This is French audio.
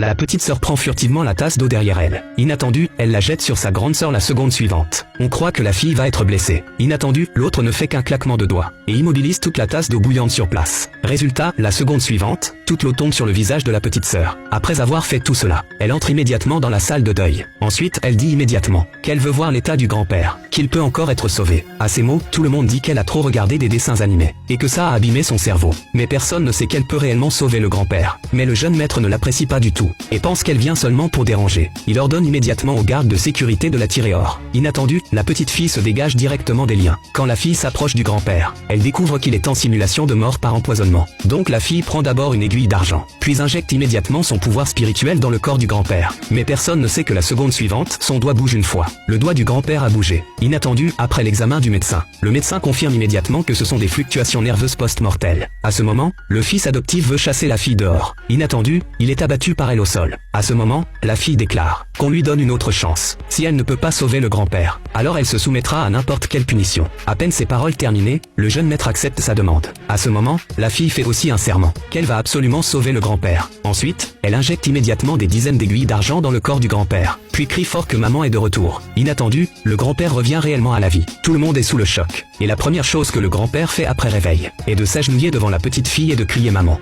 La petite sœur prend furtivement la tasse d'eau derrière elle. Inattendu, elle la jette sur sa grande sœur la seconde suivante. On croit que la fille va être blessée. Inattendu, l'autre ne fait qu'un claquement de doigts et immobilise toute la tasse d'eau bouillante sur place. Résultat, la seconde suivante, toute l'eau tombe sur le visage de la petite sœur. Après avoir fait tout cela, elle entre immédiatement dans la salle de deuil. Ensuite, elle dit immédiatement qu'elle veut voir l'état du grand-père, qu'il peut encore être sauvé. À ces mots, tout le monde dit qu'elle a trop regardé des dessins animés et que ça a abîmé son cerveau. Mais personne ne sait qu'elle peut réellement sauver le grand-père. Mais le jeune maître ne l'apprécie pas du tout et pense qu'elle vient seulement pour déranger. Il ordonne immédiatement aux gardes de sécurité de la tirer hors. Inattendu, la petite fille se dégage directement des liens. Quand la fille s'approche du grand-père, elle découvre qu'il est en simulation de mort par empoisonnement. Donc la fille prend d'abord une aiguille d'argent, puis injecte immédiatement son pouvoir spirituel dans le corps du grand-père. Mais personne ne sait que la seconde suivante, son doigt bouge une fois. Le doigt du grand-père a bougé. Inattendu, après l'examen du médecin, le médecin confirme immédiatement que ce sont des fluctuations nerveuses post-mortelles. À ce moment, le fils adoptif veut chasser la fille dehors. Inattendu, il est abattu par elle au sol. À ce moment, la fille déclare qu'on lui donne une autre chance. Si elle ne peut pas sauver le grand-père, alors elle se soumettra à n'importe quelle punition. À peine ses paroles terminées, le jeune maître accepte sa demande. À ce moment, la fille fait aussi un serment qu'elle va absolument sauver le grand-père. Ensuite, elle injecte immédiatement des dizaines d'aiguilles d'argent dans le corps du grand-père, puis crie fort que maman est de retour. Inattendu, le grand-père revient réellement à la vie. Tout le monde est sous le choc. Et la première chose que le grand-père fait après réveil est de s'agenouiller devant la petite fille et de crier maman.